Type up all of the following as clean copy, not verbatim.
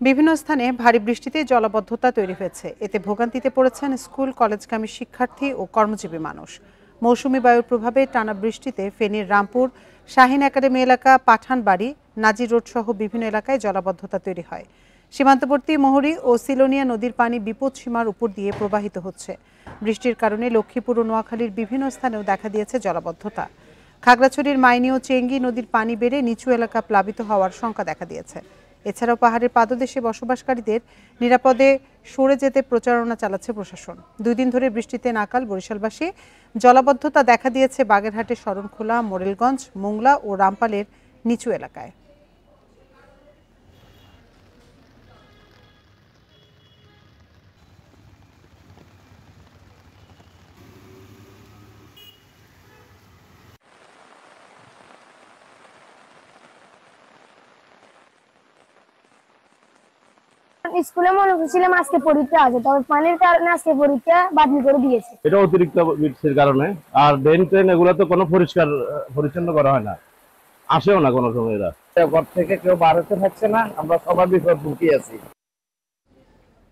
বিভিন্ন স্থানে ভারী বৃষ্টিতে জলাবদ্ধতা তৈরি হয়েছে। এতে ভোগান্তিতে পড়েছেন স্কুল কলেজগামী শিক্ষার্থী ও কর্মজীবী মানুষ। মৌসুমী বায়ুর প্রভাবে টানা বৃষ্টিতে ফেনীর রামপুর, শাহীন একাডেমি এলাকা, পাঠানবাড়ি, নাজির রোড সহ বিভিন্ন এলাকায় জলাবদ্ধতা তৈরি হয়। সীমান্তবর্তী মোহরী ও সিলোনিয়া নদীর পানি বিপদসীমার উপর দিয়ে প্রবাহিত হচ্ছে। বৃষ্টির কারণে লক্ষ্মীপুর ও নোয়াখালীর বিভিন্ন স্থানেও দেখা দিয়েছে জলাবদ্ধতা। খাগড়াছড়ির মাইনী ও চেঙ্গি নদীর পানি বেড়ে নিচু এলাকা প্লাবিত হওয়ার শঙ্কা দেখা দিয়েছে। এছাড়াও পাহাড়ের পাদদেশে বসবাসকারীদের নিরাপদে সরে যেতে প্রচারণা চালাচ্ছে প্রশাসন। 2 দিন ধরে বৃষ্টিতে নাকাল বরিশালবাসী। জলাবদ্ধতা দেখা দিয়েছে বাগেরহাটের শরণখোলা, মোরেলগঞ্জ, মোংলা ও রামপালের নিচু এলাকায়। স্কুলে মনে করছিলাম আজকে পরীক্ষা আছে, তবে পানির কারণে আজকে পরীক্ষা বাতিল করে দিয়েছে। এটা অতিরিক্ত বৃষ্টির কারণে। আর ড্রেন ট্রেন এগুলো তো কোনো পরিচ্ছন্ন করা হয় না, আসেও না কোনো সময়। এরা ঘর থেকে কেউ বার হতে পারছে না, আমরা সবার বিপদ ঢুকে আছি।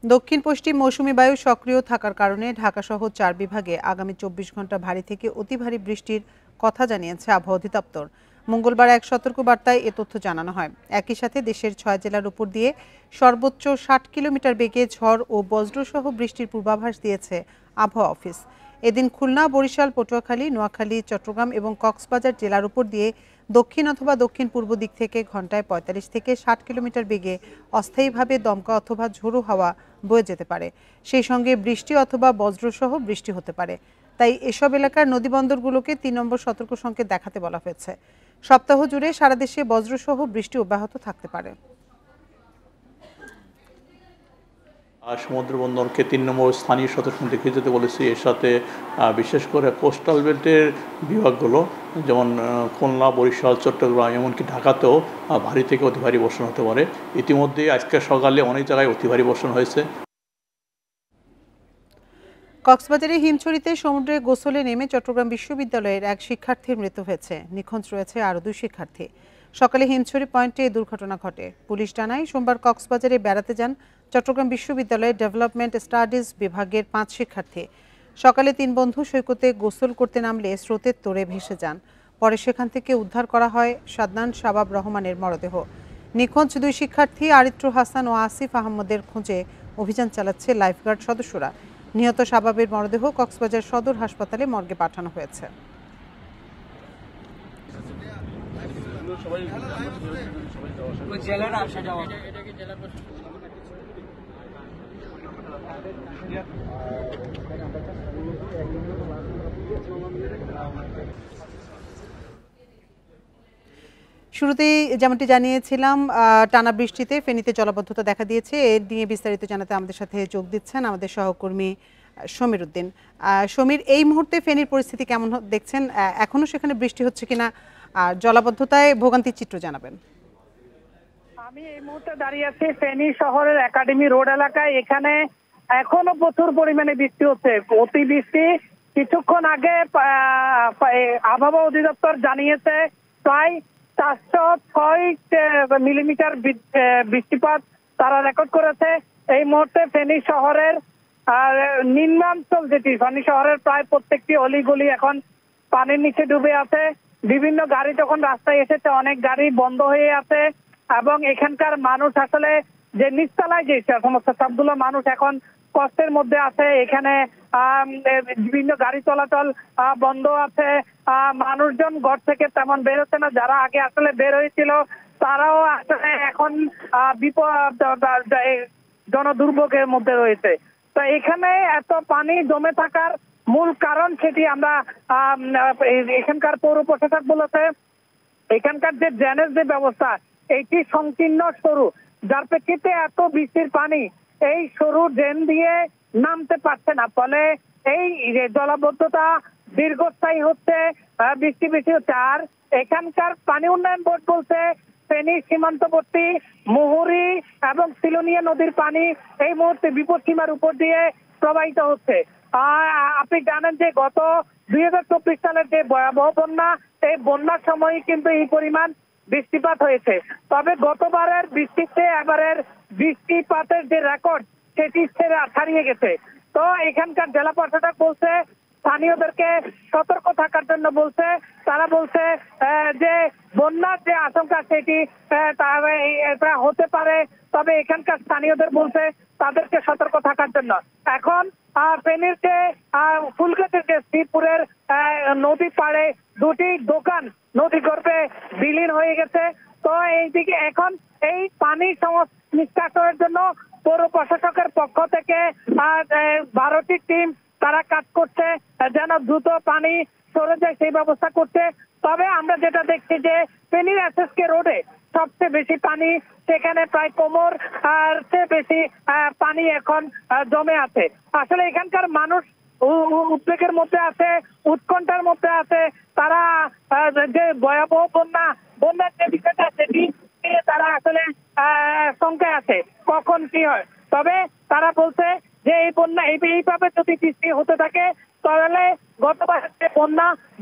দক্ষিণ পশ্চিম মৌসুমী বায়ু সক্রিয় থাকার কারণে ঢাকাসহ 4 বিভাগে আগামী 24 ঘন্টা ভারী থেকে অতি ভারী বৃষ্টির কথা জানিয়েছে আবহাওয়া অধিদপ্তর। মঙ্গলবার এক সতর্কবার্তায় এ তথ্য জানানো হয়। একই সাথে দেশের 6 জেলার উপর দিয়ে সর্বোচ্চ 60 কিলোমিটার বেগে ঝড় ও বজ্রসহ বৃষ্টির পূর্বাভাস দিয়েছে আবহাওয়া অফিস। এদিন খুলনা, বরিশাল, পটুয়াখালী, নোয়াখালী, চট্টগ্রাম এবং কক্সবাজার জেলার উপর দিয়ে দক্ষিণ অথবা দক্ষিণ পূর্ব দিক থেকে ঘন্টায় 45 থেকে 60 কিলোমিটার বেগে অস্থায়ীভাবে দমকা অথবা ঝোড়ো হাওয়া বয়ে যেতে পারে। সেই সঙ্গে বৃষ্টি অথবা বজ্রসহ বৃষ্টি হতে পারে। তাই এসব এলাকার নদীবন্দরগুলোকে 3 নম্বর সতর্ক সংকেত দেখাতে বলা হয়েছে। সপ্তাহ জুড়ে সারা দেশে বজ্রসহ বৃষ্টি অব্যাহত থাকতে পারে। সমুদ্র বন্দরকে 3 নম্বর স্থানীয় সতর্ক দেখে যেতে বলেছি। এর সাথে বিশেষ করে কোস্টাল বেল্টের বিভাগগুলো যেমন খুলনা, বরিশাল, চট্টগ্রাম এমনকি ঢাকাতেও ভারী থেকে অতি ভারী বর্ষণ হতে পারে। ইতিমধ্যে আজকে সকালে অনেক জায়গায় অতি ভারী বর্ষণ হয়েছে। কক্সবাজারের হিমছড়িতে সমুদ্রে গোসলে নেমে চট্টগ্রাম বিশ্ববিদ্যালয়ের এক শিক্ষার্থীর মৃত্যু হয়েছে। নিখোঁজ রয়েছে আরও 2 শিক্ষার্থী। সকালে হিমছড়ি পয়েন্টে এই দুর্ঘটনা ঘটে। পুলিশ জানায়, সোমবার কক্সবাজারে বেড়াতে যান চট্টগ্রাম বিশ্ববিদ্যালয়ের ডেভেলপমেন্ট স্টাডিজ বিভাগের 5 শিক্ষার্থী। সকালে 3 বন্ধু সৈকতে গোসল করতে নামলে স্রোতের তোড়ে ভেসে যান। পরে সেখান থেকে উদ্ধার করা হয় সাদনান শাবাব রহমানের মরদেহ। নিখোঁজ 2 শিক্ষার্থী আরিত্র হাসান ও আসিফ আহমদের খোঁজে অভিযান চালাচ্ছে লাইফগার্ড সদস্যরা। নিহত শাবাবের মরদেহ কক্সবাজার সদর হাসপাতালে মর্গে পাঠানো হয়েছে। শুরুতেই যেমনটি জানিয়েছিলাম, টানা বৃষ্টিতে ফেনীতে জলাবদ্ধতা দেখা দিয়েছে। এর নিয়ে বিস্তারিত জানাতে আমাদের সাথে যোগ দিচ্ছেন আমাদের সহকর্মী সমীর উদ্দিন। সমীর, এই মুহূর্তে ফেনীর পরিস্থিতি কেমন দেখছেন? এখনো সেখানে বৃষ্টি হচ্ছে কিনা, আর জলাবদ্ধতায় ভোগান্তির চিত্র জানাবেন। আমি এই মুহূর্তে দাঁড়িয়ে আছি ফেনী শহরের একাডেমি রোড এলাকায়। এখানে এখনো প্রচুর পরিমাণে বৃষ্টি হচ্ছে, অতি বৃষ্টি। কিছুক্ষণ আগে আবহাওয়া অধিদপ্তর জানিয়েছে প্রায় 406 মিলিমিটার বৃষ্টিপাত তারা রেকর্ড করেছে। এই মুহূর্তে ফেনী শহরের নিম্নাঞ্চল যেটি, ফেনী শহরের প্রায় প্রত্যেকটি অলিগলি এখন পানির নিচে ডুবে আছে। বিভিন্ন গাড়ি যখন রাস্তায় এসেছে, অনেক গাড়ি বন্ধ হয়ে আছে এবং এখানকার মানুষ আসলে যে নিচতলায় যে সমস্ত সবগুলো মানুষ এখন কষ্টের মধ্যে আছে। এখানে বিভিন্ন গাড়ি চলাচল বন্ধ আছে। মানুষজন ঘর থেকে তেমন বের হচ্ছে না। যারা আগে আসলে বের হয়েছিল তারাও আসলে এখন জনদুর্ভোগের মধ্যে রয়েছে। তো এখানে এত পানি জমে থাকার মূল কারণ সেটি আমরা এখানকার পৌর প্রশাসক বলেছে, এখানকার যে ড্রেনেজ যে ব্যবস্থা এইটি সংকীর্ণ সরু, যার প্রেক্ষিতে এত বৃষ্টির পানি এই সরু ড্রেন দিয়ে নামতে পারছে না। ফলে এই জলাবদ্ধতা দীর্ঘস্থায়ী হচ্ছে, বৃষ্টি বেশি হচ্ছে। আর এখানকার পানি উন্নয়ন বোর্ড বলছে ফেনী সীমান্তবর্তী মোহরী এবং সিলোনিয়া নদীর পানি এই মুহূর্তে বিপদসীমার উপর দিয়ে প্রবাহিত হচ্ছে। আপনি জানেন যে গত 2024 সালের যে ভয়াবহ বন্যা, এই বন্যার সময় কিন্তু এই পরিমাণ বৃষ্টিপাত হয়েছে। তবে গতবারের বৃষ্টিতে এবারের বৃষ্টিপাতের যে রেকর্ড সেটি ছাড়িয়ে গেছে। তো এখানকার জেলা প্রশাসক বলছে স্থানীয়দেরকে সতর্ক থাকার জন্য বলছে। তারা বলছে যে বন্যার যে আশঙ্কা সেটি এটা হতে পারে, তবে এখানকার স্থানীয়দের বলছে তাদেরকে সতর্ক থাকার জন্য। এখন ফেনীর যে ফুলগাছের যে শ্রীপুরের নদী পাড়ে দুটি দোকান নদী গর্ভে বিলীন হয়ে গেছে। তো এইদিকে এখন এই পানি নিষ্কাশনের জন্য পৌর প্রশাসকের পক্ষ থেকে 12টি টিম তারা কাজ করছে যেন দ্রুত পানি সরে যায় সেই ব্যবস্থা করছে। তবে আমরা যেটা দেখছি যে ফেনীর এসএসকে রোডে সবচেয়ে বেশি পানি, সেখানে প্রায় কোমর আর চেয়ে বেশি পানি এখন জমে আছে। আসলে এখানকার মানুষ উদ্বেগের মধ্যে আছে, উৎকণ্ঠার মধ্যে আছে। তারা যে ভয়াবহ বন্যার যে বিষয়টা সেটি তারা আসলে শঙ্কায় আছে কখন কি হয়। তবে তারা বলছে যে এই বন্যা এইভাবে যদি বৃষ্টি হতে থাকে তাহলে গতবারের যে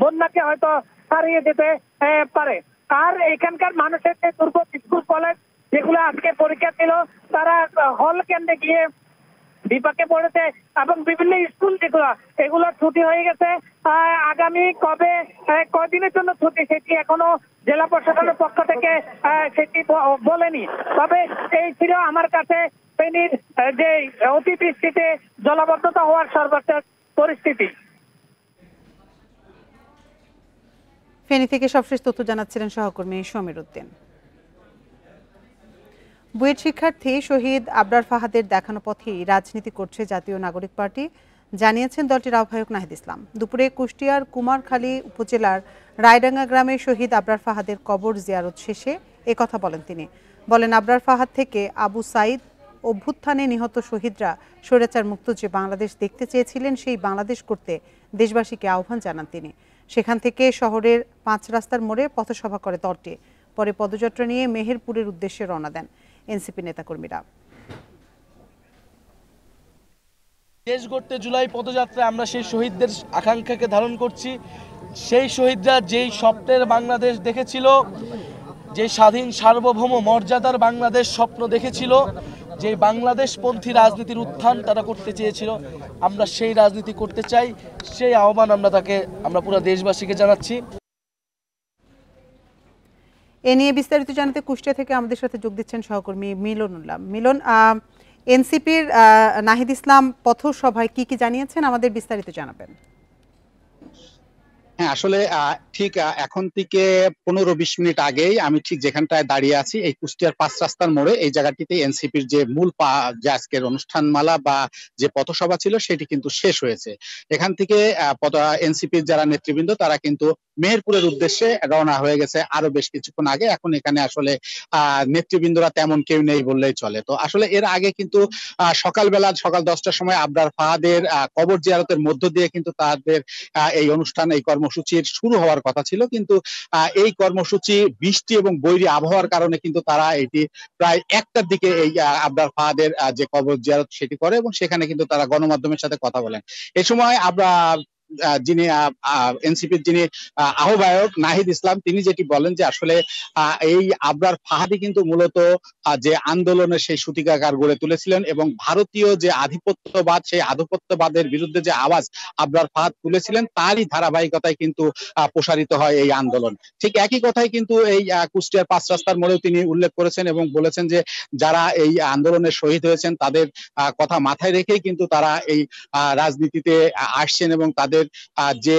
বন্যাকে হয়তো ছাড়িয়ে যেতে পারে। আর এখানকার মানুষের যে দুর্ভোগ, স্কুল কলেজ যেগুলো আজকে পরীক্ষা ছিল তারা হল কেন্দ্রে গিয়ে বিপাকে পড়েছে এবং বিভিন্ন স্কুল যেগুলো এগুলো ছুটি হয়ে গেছে। আগামী কদিনের জন্য ছুটি সেটি এখনো জেলা প্রশাসনের পক্ষ থেকে সেটি বলেনি। তবে এই ছিল আমার কাছে ফেনীর যে অতিবৃষ্টিতে জলাবদ্ধতা হওয়ার সর্বোচ্চ পরিস্থিতি। ফেনী থেকে সবশেষ তথ্য জানাচ্ছিলেন সহকর্মী সমীর উদ্দিন। বুয়েট শিক্ষার্থী শহীদ আবরার ফাহাদের দেখানো পথেই রাজনীতি করছে জাতীয় নাগরিক পার্টি, জানিয়েছেন দলটির আহ্বায়ক নাহিদ ইসলাম। দুপুরে কুষ্টিয়ার কুমারখালী উপজেলার রায়ডাঙ্গা গ্রামে শহীদ আবরার ফাহাদের কবর জিয়ারত শেষে একথা বলেন তিনি। বলেন, আবরার ফাহাদ থেকে আবু সাইদ অভ্যুত্থানে নিহত শহীদরা স্বৈরাচার মুক্ত যে বাংলাদেশ দেখতে চেয়েছিলেন সেই বাংলাদেশ করতে দেশবাসীকে আহ্বান জানান তিনি। সেখান থেকে শহরের 5 রাস্তার মোড়ে পথসভা করে দলটি। পরে পদযাত্রা নিয়ে মেহেরপুরের উদ্দেশ্যে রওনা দেন এনসিপি নেতাকর্মীরা। দেশ গড়তে জুলাই পদযাত্রায় আমরা সেই শহীদদের আকাঙ্ক্ষাকে ধারণ করছি। সেই শহীদরা যেই স্বপ্নের বাংলাদেশ দেখেছিল, যে স্বাধীন সার্বভৌম মর্যাদার বাংলাদেশ স্বপ্ন দেখেছিল, যে বাংলাদেশপন্থী রাজনীতির উত্থান তারা করতে চেয়েছিল, আমরা সেই রাজনীতি করতে চাই। সেই আহ্বান আমরা পুরো দেশবাসীকে জানাচ্ছি। এ নিয়ে বিস্তারিত জানাতে কুষ্টিয়া থেকে আমাদের সাথে যোগ দিচ্ছেন সহকর্মী মিলন উল্লাহ। মিলন, এনসিপির নাহিদ ইসলাম পথসভায় কি জানিয়েছেন, আমাদের বিস্তারিত জানাবেন। হ্যাঁ, আসলে ঠিক এখন থেকে 15-20 মিনিট আগেই আমি ঠিক যেখানটায় দাঁড়িয়ে আছি এই কুষ্টিয়ার 5 রাস্তার মোড়ে, এই জায়গাটিতে এনসিপির যে মূল যে আজকের অনুষ্ঠানমালা বা যে পথসভা ছিল সেটি কিন্তু শেষ হয়েছে। এখান থেকে এনসিপির যারা নেতৃবৃন্দ তারা কিন্তু মেহেরপুরের উদ্দেশ্যে রওনা হয়ে গেছে আরো বেশ কিছুক্ষণ আগে। এখন এখানে আসলে নেতৃবৃন্দরা তেমন কেউ নেই বললেই চলে। তো আসলে এর আগে কিন্তু সকাল 10টার সময় আবরার ফাহাদের কবর জিয়ারতের মধ্য দিয়ে কিন্তু তাদের এই অনুষ্ঠান, এই কর্মসূচির শুরু হওয়ার কথা ছিল, কিন্তু এই কর্মসূচি বৃষ্টি এবং বৈরী আবহাওয়ার কারণে কিন্তু তারা এটি প্রায় 1টার দিকে এই আবরার ফাহাদের যে কবর জিয়ারত সেটি করে এবং সেখানে কিন্তু তারা গণমাধ্যমের সাথে কথা বলেন। এই সময় যিনি এনসিপির যিনি আহ্বায়ক নাহিদ ইসলাম তিনি যেটি বলেন যে আসলে এই আবরার ফাহাদি কিন্তু মূলত যে আন্দোলনের সেই সূতিকাগার গড়ে তুলেছিলেন এবং ভারতীয় যে আধিপত্যবাদ সেই আধিপত্যবাদের বিরুদ্ধে যে আওয়াজ আবরার ফাহাদ তুলেছিলেন তারই ধারাবাহিকতায় কিন্তু প্রসারিত হয় এই আন্দোলন। ঠিক একই কথাই কিন্তু এই কুষ্টিয়ার 5 রাস্তার মোড়েও তিনি উল্লেখ করেছেন এবং বলেছেন যে যারা এই আন্দোলনে শহীদ হয়েছেন তাদের কথা মাথায় রেখেই কিন্তু তারা এই রাজনীতিতে আসছেন এবং তাদের যে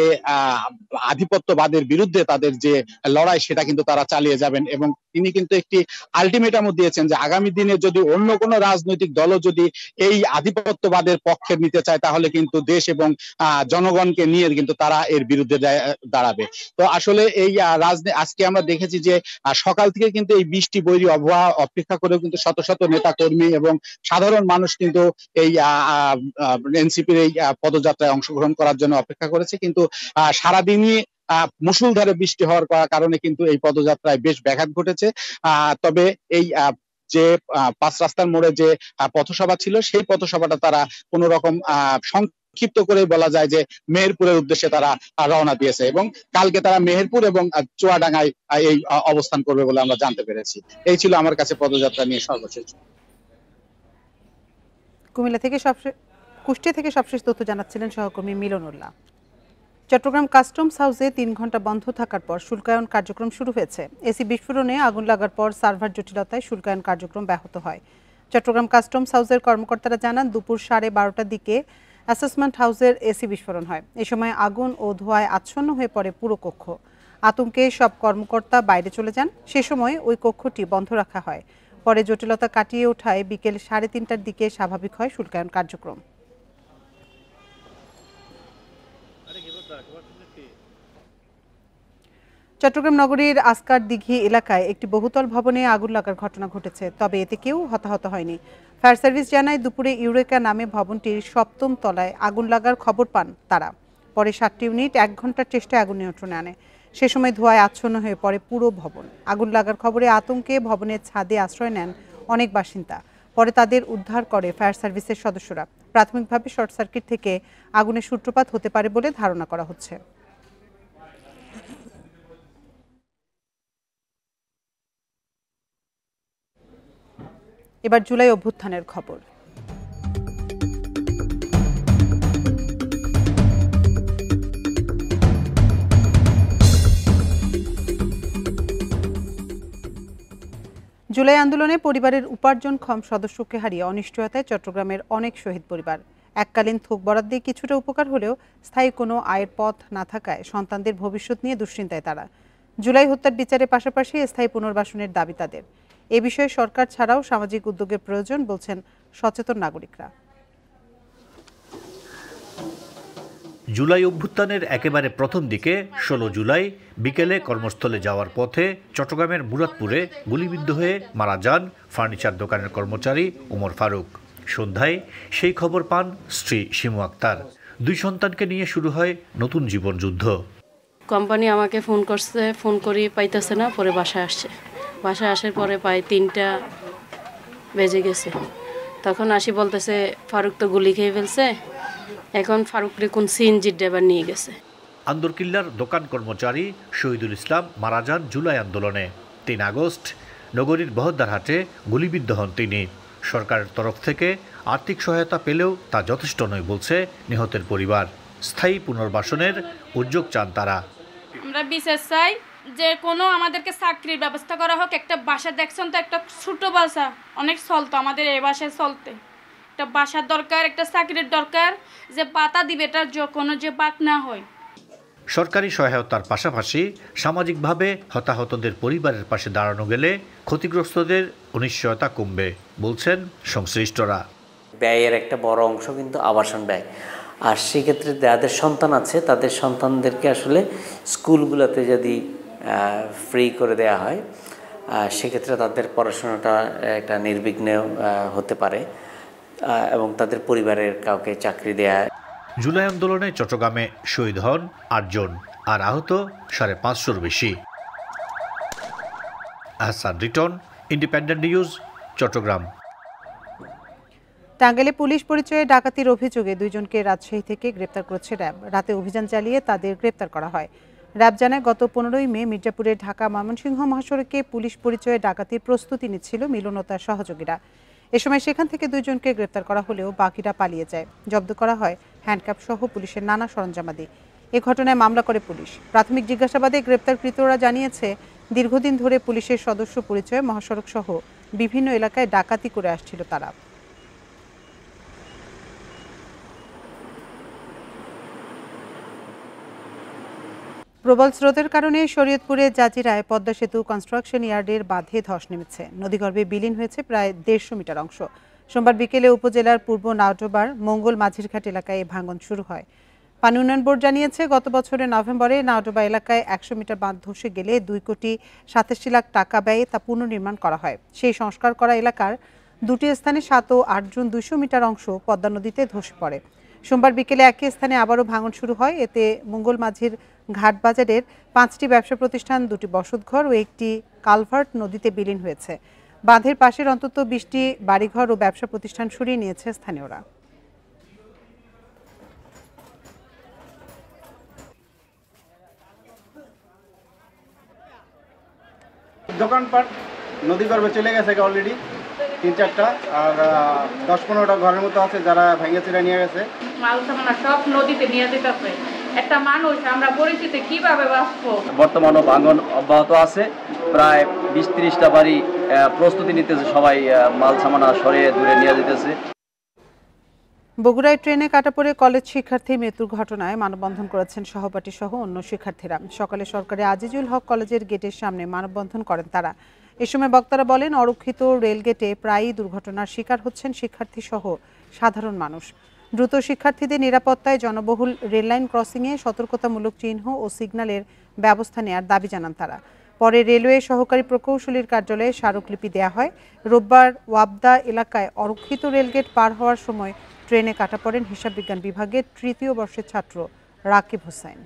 আধিপত্যবাদের বিরুদ্ধে তাদের যে লড়াই সেটা কিন্তু তারা চালিয়ে যাবেন। এবং তিনি কিন্তু একটি আলটিমেটামও দিয়েছেন যে আগামী দিনে যদি অন্য কোনো রাজনৈতিক দলও যদি এই আধিপত্যবাদের পক্ষে নিতে চায় তাহলে কিন্তু দেশ এবং জনগণকে নিয়ে কিন্তু তারা এর বিরুদ্ধে দাঁড়াবে। তো আসলে এই আজকে আমরা দেখেছি যে সকাল থেকে কিন্তু এই বৃষ্টি বৈরী আবহাওয়া অপেক্ষা করেও কিন্তু শত শত নেতা কর্মী এবং সাধারণ মানুষ কিন্তু এই এনসিপির এই পদযাত্রায় অংশগ্রহণ করার জন্য অপেক্ষা করেছে, কিন্তু সারাদিনই মুষলধারে বৃষ্টি হওয়ার কারণে কিন্তু এই পদযাত্রায় বেশ ব্যাঘাত ঘটেছে। তবে এই যে 5 রাস্তার মোড়ে যে পথসভা ছিল সেই পথসভাটা তারা কোনো রকম ক্ষিপ্ত করে বলা যায় যে মেহেরপুরের উদ্দেশ্যে তারা রওনা দিয়েছে এবং কালকে তারা মেহেরপুর এবং চুয়াডাঙ্গায় এই অবস্থান করবে বলে আমরা জানতে পেরেছি। এই ছিল আমার কাছে পদযাত্রা নিয়ে সর্বশেষ। কুষ্টিয়া থেকে সবশেষ তথ্য জানাচ্ছিলেন সহকর্মী মিলনুল্লাহ। চট্টগ্রাম কাস্টমস হাউসে ৩ ঘন্টা বন্ধ থাকার পর শুল্কায়ন কার্যক্রম শুরু হয়েছে। এসি বিস্ফোরণে আগুন লাগার পর সার্ভার জটিলতায় শুল্কায়ন কার্যক্রম ব্যাহত হয়। চট্টগ্রাম কাস্টমস হাউসের কর্মকর্তারা জানান দুপুর 12:30টার দিকে অ্যাসেসমেন্ট হাউসের এসি বিস্ফোরণ হয়। এ সময় আগুন ও ধোঁয়ায় আচ্ছন্ন হয়ে পড়ে পুরো কক্ষ। আতঙ্কে সব কর্মকর্তা বাইরে চলে যান। সে সময় ওই কক্ষটি বন্ধ রাখা হয়। পরে জটিলতা কাটিয়ে ওঠায় বিকেল 3:30টার দিকে স্বাভাবিক হয় শুল্কায়ন কার্যক্রম। চট্টগ্রাম নগরীর আসকার দিঘি এলাকায় একটি বহুতল ভবনে আগুন লাগার ঘটনা ঘটেছে, তবে এতে কেউ হতাহত হয়নি। ফায়ার সার্ভিস জানায় দুপুরে ইউরেকা নামে ভবনটির 7ম তলায় আগুন লাগার খবর পান তারা। পরে 7টি ইউনিট 1 ঘন্টার চেষ্টায় আগুন নিয়ন্ত্রণে আনে। সে সময় ধোঁয়ায় আচ্ছন্ন হয়ে পড়ে পুরো ভবন। আগুন লাগার খবরে আতঙ্কে ভবনের ছাদে আশ্রয় নেন অনেক বাসিন্দা। পরে তাদের উদ্ধার করে ফায়ার সার্ভিসের সদস্যরা। প্রাথমিকভাবে শর্ট সার্কিট থেকে আগুনের সূত্রপাত হতে পারে বলে ধারণা করা হচ্ছে। এবার জুলাই অভ্যুত্থানের খবর। জুলাই আন্দোলনে পরিবারের উপার্জনক্ষম সদস্যকে হারিয়ে অনিশ্চয়তায় চট্টগ্রামের অনেক শহীদ পরিবার। এককালীন থোক বরাদ্দ দিয়ে কিছুটা উপকার হলেও স্থায়ী কোনো আয়ের পথ না থাকায় সন্তানদের ভবিষ্যৎ নিয়ে দুশ্চিন্তায় তারা। জুলাই হত্যার বিচারের পাশাপাশি স্থায়ী পুনর্বাসনের দাবি তাদের। এ বিষয়ে সরকার ছাড়াও সামাজিক উদ্যোগের প্রয়োজন বলছেন সচেতন নাগরিকরা। জুলাই অভ্যুত্থানের একেবারে প্রথম দিকে 16 জুলাই বিকেলে কর্মস্থলে যাওয়ার পথে চট্টগ্রামের মুরাদপুরে গুলিবিদ্ধ হয়ে মারা যান ফার্নিচার দোকানের কর্মচারী ওমর ফারুক। সন্ধ্যায় সেই খবর পান স্ত্রী শিমু আক্তার। 2 সন্তানকে নিয়ে শুরু হয় নতুন জীবন যুদ্ধ। কোম্পানি আমাকে ফোন করছে, ফোন করি পাইতেছে না, পরে বাসায় আসছে। বাসায় আসার পরে প্রায় 3টা বেজে গেছে। তখন আসি বলতেছে ফারুক তো গুলি খেয়ে ফেলছে, এখন ফারুকরে কোন সিএনজির ড্রাইভার নিয়ে গেছে। আন্দরকিল্লার দোকান কর্মচারী শহীদুল ইসলাম মারা যান জুলাই আন্দোলনে। 3 আগস্ট নগরীর বহদ্দারহাটে গুলিবিদ্ধ হন তিনি। সরকারের তরফ থেকে আর্থিক সহায়তা পেলেও তা যথেষ্ট নয় বলছে নিহতের পরিবার। স্থায়ী পুনর্বাসনের উদ্যোগ চান তারা। আমরা বিশেষ চাই যে কোনো আমাদেরকে চাকরির ব্যবস্থা করা হোক। একটা বাসা দেখছেন তো, একটা ছোট বাসা অনেক চলতো, আমাদের এই বাসায় চলতে একটা বাসার দরকার, একটা চাকরির দরকার, যে পাতা দিবে এটার কোনো যে বাক না হয়। সরকারি সহায়তার পাশাপাশি সামাজিকভাবে হতাহতদের পরিবারের পাশে দাঁড়ানো গেলে ক্ষতিগ্রস্তদের অনিশ্চয়তা কমবে বলছেন সংশ্লিষ্টরা। ব্যয়ের একটা বড় অংশ কিন্তু আবাসন ব্যয়, আর সেক্ষেত্রে যাদের সন্তান আছে তাদের সন্তানদেরকে আসলে স্কুলগুলোতে যদি ফ্রি করে দেয়া হয় সেক্ষেত্রে তাদের পড়াশোনাটা একটা নির্বিঘ্নে হতে পারে এবং তাদের পরিবারের কাউকে চাকরি দেয়া। জুলাই আন্দোলনে চট্টগ্রামে শহীদ হন 8 জন আর আহত 550-র বেশি। Ahsan Riton, independent news, Chattogram. টাঙ্গাইলে পুলিশ পরিচয়ে ডাকাতির অভিযোগে 2 জনকে রাজশাহী থেকে গ্রেপ্তার করেছে র্যাব। রাতে অভিযান চালিয়ে তাদের গ্রেপ্তার করা হয়। র্যাব জানায় গত 15ই মে মির্জাপুরের ঢাকা ময়মনসিংহ মহাসড়কে পুলিশ পরিচয়ে ডাকাতির প্রস্তুতি নিচ্ছিল মিলন ও তার সহযোগীরা। এ সময় সেখান থেকে 2 জনকে গ্রেপ্তার করা হলেও বাকিরা পালিয়ে যায়। জব্দ করা হয় হ্যান্ডকাপ সহ পুলিশের নানা সরঞ্জামাদি। এ ঘটনায় মামলা করে পুলিশ। প্রাথমিক জিজ্ঞাসাবাদে গ্রেপ্তারকৃতরা জানিয়েছে দীর্ঘদিন ধরে পুলিশের সদস্য পরিচয়ে মহাসড়ক সহ বিভিন্ন এলাকায় ডাকাতি করে আসছিল তারা। প্রবল স্রোতের কারণে শরীয়তপুরে জাজিরায় পদ্মা সেতু কনস্ট্রাকশন ইয়ার্ডের বাঁধে ধস নেমেছে। নদীগর্ভে বিলীন হয়েছে প্রায় 150 মিটার অংশ। সোমবার বিকেলে উপজেলার পূর্ব নাওডোবার মঙ্গল মাঝিরঘাট এলাকায় ভাঙন শুরু হয়। পানি উন্নয়ন বোর্ড জানিয়েছে গত বছরের নভেম্বরে নাওডোবা এলাকায় 100 মিটার বাঁধ ধসে গেলে 2,87 লাখ টাকা ব্যয়ে তা পুনর্নির্মাণ করা হয়। সেই সংস্কার করা এলাকার 2টি স্থানে 7 ও 8 জুন 200 মিটার অংশ পদ্মা নদীতে ধসে পড়ে। সোমবার বিকেলে একই স্থানে আবারও ভাঙন শুরু হয়। এতে মঙ্গল মাঝির ঘাট বাজারের 5টি ব্যবসা প্রতিষ্ঠান, 2টি বসতঘর ও একটি কালভার্ট নদীতে বিলীন হয়েছে। বাঁধের পাশের অন্তত 20টি বাড়িঘর ও ব্যবসা প্রতিষ্ঠান সরিয়ে নিয়েছে স্থানীয়রা। দোকানপাট নদী গর্ভে চলে গেছে অলরেডি 3-4টা, আর 10-15টা ঘরের মতো আছে যারা ভেঙে চিরা নিয়ে গেছে। মাল সামান সব নদীতে নিয়ে যেতেছে। একটা মানুষ আমরা পরিস্থিতি কিভাবে বাঁচবো? বর্তমানও ভাঙন অব্যাহত আছে, প্রায় 20-30টা বাড়ি প্রস্তুতি নিতেছে, সবাই মাল সামানা সরিয়ে দূরে নিয়ে যেতেছে। বগুড়ায় ট্রেনে কাটা পড়ে কলেজ শিক্ষার্থী মৃত্যুর ঘটনায় মানববন্ধন করেছেন সহপাঠী সহ অন্য শিক্ষার্থীরা। সকালে সরকারি আজিজুল হক কলেজের গেটের সামনে মানববন্ধন করেন তারা। এ সময় বক্তারা বলেন, অরক্ষিত রেলগেটে প্রায়ই দুর্ঘটনার শিকার হচ্ছেন শিক্ষার্থী সহ সাধারণ মানুষ। দ্রুত শিক্ষার্থীদের নিরাপত্তায় জনবহুল রেললাইন ক্রসিংয়ে সতর্কতামূলক চিহ্ন ও সিগন্যালের ব্যবস্থা নেওয়ার দাবি জানান তারা। পরে রেলওয়ে সহকারী প্রকৌশলীর কার্যালয়ে স্মারকলিপি দেওয়া হয়। রোববার ওয়াবদা এলাকায় অরক্ষিত রেলগেট পার হওয়ার সময় ট্রেনে কাটা পড়েন হিসাব বিজ্ঞান বিভাগের 3য় বর্ষের ছাত্র রাকিব হোসেন।